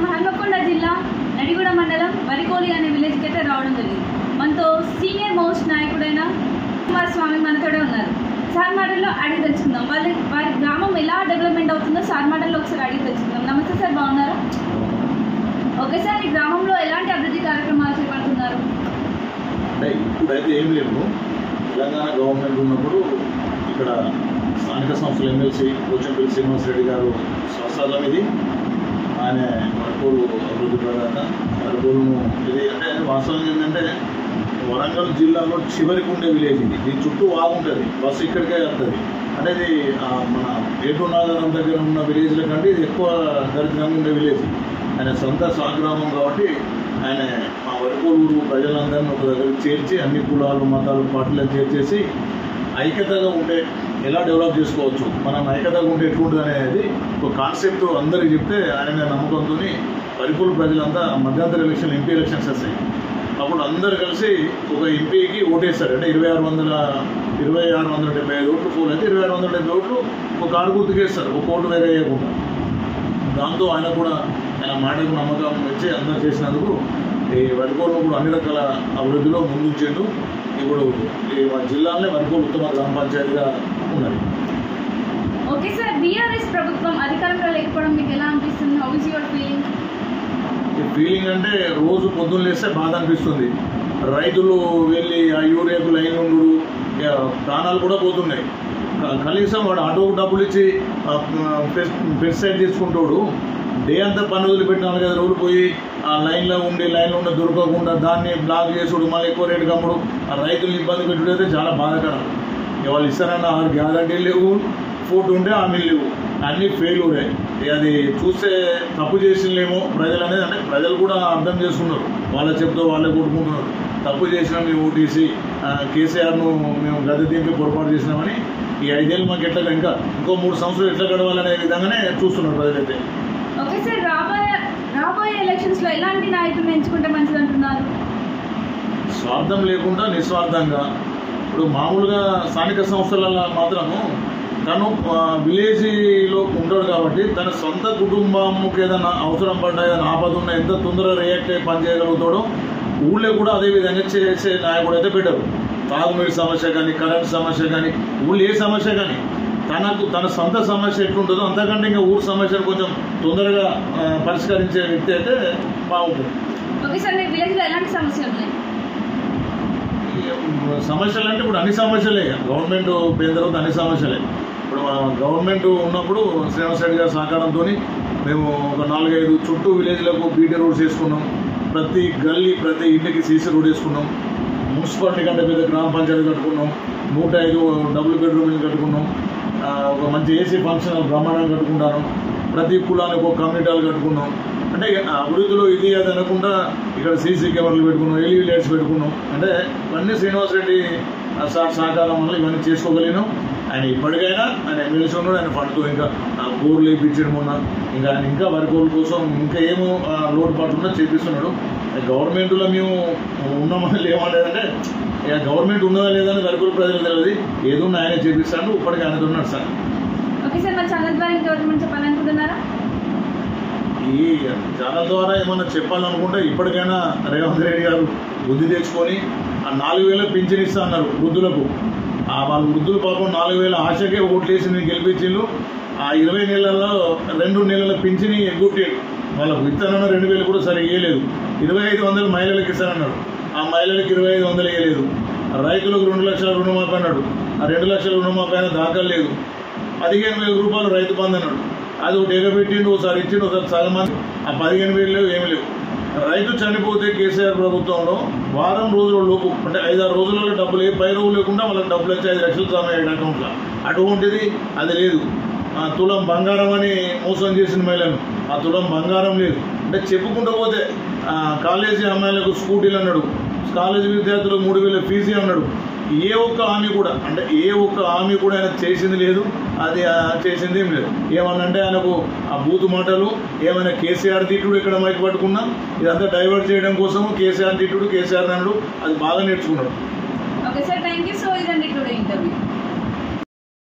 మనం హన్మకొండ జిల్లా నడిగూడ మండలం వరికోలి అనే విలేజ్కి అయితే రావడం జరిగింది. మనతో సీనియర్ మోస్ట్ నాయకుడైన కుమారస్వామి మనతోనే ఉన్నారు. సార్ మాటల్లో అడిగి తెలుసుకుందాం. వారి గ్రామం ఎలా డెవలప్మెంట్ అవుతుందో సార్ మాటల్లో ఒకసారి అడిగి తెలుసుకుందాం. నమస్తే సార్, బాగున్నారా? ఓకే సార్, ఈ గ్రామంలో ఎలాంటి అభివృద్ధి కార్యక్రమాలు చేపడుతున్నారు? ఇప్పుడైతే ఏం లేవు. తెలంగాణ గవర్నమెంట్ ఉన్నప్పుడు ఇక్కడ స్థానిక సంస్థల ఎమ్మెల్సీ పోచంపల్లి శ్రీనివాస్ రెడ్డి గారు స్వస్థలం ఇది. ఆయన వరకోలు అభివృద్ధి ప్రదాత. వరకోలును ఇది అంటే వాస్తవం ఏంటంటే వరంగల్ జిల్లాలో చివరికి ఉండే విలేజ్ ఇది. దీని చుట్టూ వాగుంటుంది, బస్సు ఇక్కడికే వెళ్తుంది. అంటే ఇది మన ఏటునాగరం దగ్గర ఉన్న విలేజ్ల కంటే ఇది ఎక్కువ దరిద్రంగా ఉండే విలేజ్. ఆయన సొంత స్వగ్రామం కాబట్టి ఆయన మా వరకోలూరు ప్రజలందరినీ ఒక దగ్గరికి చేర్చి అన్ని కులాలు మతాలు పార్టీలను చేర్చేసి ఐక్యతగా ఉంటే ఎలా డెవలప్ చేసుకోవచ్చు, మనం ఐక్యతగా ఉంటే ఎట్లుంటుంది అనేది ఒక కాన్సెప్ట్ అందరికి చెప్తే ఆయన నమ్మకంతో వరికోలు ప్రజలంతా మధ్యంతర ఎలక్షన్ ఎంపీ ఎలక్షన్స్ వస్తాయి. అప్పుడు అందరు కలిసి ఒక ఎంపీకి ఓటేస్తారు. అంటే 2675 ఓట్లు పోల్ అయితే 2670 ఓట్లు ఒక కారు గుర్తుకేస్తారు, ఒక ఓటు వేరే వేయకుండా. దాంతో ఆయన కూడా ఆయన మాటకు నమ్మకం వచ్చి అందరూ చేసినందుకు ఈ వరికోలు కూడా అన్ని రకాల అభివృద్ధిలో ముందుంచేందు ఇప్పుడు ఈ జిల్లాలోనే వరికోలు ఉత్తమ గ్రామ పంచాయతీగా ఉన్నది. ఓకే సార్, బీఆర్ఎస్ ప్రభుత్వం అధికారంలో లేకపోవడం మీకు ఎలా అనిపిస్తుంది? How is your feeling? ఈ ఫీలింగ్ అంటే రోజు పొద్దున్న లేస్తే బాధ అనిపిస్తుంది. రైతులు వెళ్ళి ఆ యూరియాకు లైన్ ఉండు ప్రాణాలు కూడా పోతున్నాయి. కనీసం వాడు ఆటోకు డబ్బులు ఇచ్చి పెస్టిసైడ్ తీసుకుంటాడు. డే అంతా పని వదిలిపెట్టి 4-5 రోజులు పోయి ఆ లైన్లో ఉండి దొరకకుండా దాన్ని బ్లాక్ చేసుడు, మళ్ళీ ఎక్కువ రేటు కమ్ముడు, ఆ రైతులు ఇబ్బంది పెట్టుడైతే చాలా బాధాకరం. వాళ్ళు ఇస్తారన్న 6 గ్యారంటీలు లేవు, ఫోటో ఉంటే హామీలు లేవు, అన్నీ ఫెయిల్యూరే. అది చూస్తే తప్పు చేసినలేమో ప్రజలు అనేది, అంటే ప్రజలు కూడా అర్థం చేసుకున్నారు. వాళ్ళ చెప్తూ వాళ్ళే కొట్టుకుంటున్నారు. తప్పు చేసినా మేము ఓటీసీ కేసీఆర్ను మేము గద్దె దింపి పొరపాటు చేసినామని ఈ 5 ఏళ్ళు మాకు ఇంకో 3 సంవత్సరాలు ఎట్లా గడవాలనే విధంగానే చూస్తున్నారు ప్రజలైతే. ఓకే సార్, రాబోయే ఎలక్షన్స్లో ఎలాంటి నాయకుడిని ఎంచుకుంటే మంచిది అంటున్నారు? స్వార్థం లేకుండా నిస్వార్థంగా. ఇప్పుడు మామూలుగా స్థానిక సంస్థలలో మాత్రము తను విలేజ్లో ఉంటాడు కాబట్టి తన సొంత కుటుంబంకి ఏదైనా అవసరం పడ్డా, ఏదైనా ఆపద ఉన్నా ఎంత తొందరగా రియాక్ట్ అయ్యి పనిచేయగలుగుతాడో ఊళ్ళో కూడా అదే విధంగా చేసే నాయకుడు అయితే పెట్టరు. తాగునీటి సమస్య కానీ, కరెంట్ సమస్య కానీ, ఊళ్ళో ఏ సమస్య కానీ తన సొంత సమస్య ఎట్లుంటుందో అంతకంటే ఇంకా ఊరు సమస్యను కొంచెం తొందరగా పరిష్కరించే వ్యక్తి అయితే బాగుంటుంది. ఓకే సార్, మీ విలేజ్లో ఎలాంటి సమస్యలు ఉన్నాయి? సమస్యలు అంటే ఇప్పుడు అన్ని సమస్యలే, గవర్నమెంట్ పోయిన తర్వాత అన్ని సమస్యలే. ఇప్పుడు గవర్నమెంట్ ఉన్నప్పుడు శ్రీనివాస్ రెడ్డి గారి సహకారంతో మేము ఒక 4-5 చుట్టూ విలేజ్లకు బీటీ రోడ్స్ వేసుకున్నాం. ప్రతి గల్లీ ప్రతి ఇంటికి సీసీ రోడ్ వేసుకున్నాం. మున్సిపాలిటీ కంటే పెద్ద గ్రామ పంచాయతీ కట్టుకున్నాం. 105 డబుల్ బెడ్రూమ్లు కట్టుకున్నాం. ఒక మంచి ఏసీ ఫంక్షన్ బ్రహ్మాండంగా కట్టుకుంటాను. ప్రతి కులానికి ఒక కమ్యూనిటీలు కట్టుకున్నాం. అంటే అభివృద్ధిలో ఇది అది అనకుండా ఇక్కడ సీసీ కెమెరాలు పెట్టుకున్నాం, ఎల్ఈడి లైట్స్ పెట్టుకున్నాం. అంటే ఇవన్నీ శ్రీనివాస్ రెడ్డి సార్ సహకారం వల్ల ఇవన్నీ చేసుకోగలిగినాం. ఆయన ఇప్పటికైనా ఆయన ఎమ్మెల్సీ ఉన్నాడు, ఆయన ఫండ్తో ఇంకా బోర్లు వేయించడం ఉన్నా ఇంకా ఆయన ఇంకా వరికోలు కోసం ఇంకా ఏమో లోటుపాటు ఉన్నా చేపిస్తున్నాడు. గవర్నమెంట్లో మేము ఉన్నామని లేమంటేదంటే ఇక గవర్నమెంట్ ఉన్నదా లేదని వరికోలు ప్రజలకు తెలియదు. ఏదున్నా ఆయన చేపిస్తాడు, ఇప్పటికీ ఆయనతో ఉన్నాడు సార్. ఓకే సార్, మా ఛానల్ ద్వారా ఇంకెవరైనా చెప్పాలనుకుంటున్నారా? ఈ ఛానల్ ద్వారా ఏమన్నా చెప్పాలనుకుంటే ఇప్పటికైనా రేవంత్ రెడ్డి గారు బుద్ధి తెచ్చుకొని ఆ 4000 పింఛన్ ఇస్తా అన్నారు వృద్ధులకు. వాళ్ళ వృద్ధులు పాపం 4000 ఆశకే ఓట్లేసి నేను గెలిపించిండు. ఆ 20 నెలల్లో 2 నెలల పింఛని ఎగ్గొట్టాడు. వాళ్ళకు ఇస్తానన్న 2000 కూడా సరిగ్గా వేయలేదు. 2500 మహిళలకు ఇస్తానన్నాడు, ఆ మహిళలకు 2500 వేయలేదు. రైతులకు 2 లక్షల రుణమాఫీ అన్నాడు, ఆ 2 లక్షల రుణమాఫీ అయినా దాఖలు లేదు. 15,000 రూపాయలు రైతు బంధు అన్నాడు, అది ఒకటి ఎగబెట్టిండు, ఒకసారి ఇచ్చిండు, ఒకసారి సగం మంది. ఆ 15,000 లేవు, ఏమి లేవు. రైతు చనిపోతే కేసీఆర్ ప్రభుత్వంలో వారం రోజుల లోపు అంటే 5-6 రోజులలో డబ్బులు, 10 రోజులు లేకుండా వాళ్ళకి డబ్బులు వచ్చి 5 లక్షలు జమ అయ్యాడు అకౌంట్లో. అటువంటిది అది లేదు. తులం బంగారం అని మోసం చేసిన మహిళను, ఆ తులం బంగారం లేదు. అంటే చెప్పుకుంటూ పోతే కాలేజీ అమ్మాయిలకు స్కూటీలు అన్నాడు, కాలేజీ విద్యార్థులకు 3,000 ఫీజు అన్నాడు. ఏ ఒక్క హామీ కూడా ఆయన చేసింది లేదు, అది చేసింది ఏం లేదు. ఏమన్నంటే ఆయనకు ఆ బూతు మాటలు, ఏమైనా కేసీఆర్ తిట్టుడు ఇక్కడ మైకి పట్టుకున్నా ఇదంతా డైవర్ట్ చేయడం కోసం కేసీఆర్ తిట్టుడు, కేసీఆర్ అన్నాడు, అది బాగా నేర్చుకున్నాడు. Okay sir, thank you. So ఇదండి టుడే ఇంటర్వ్యూ.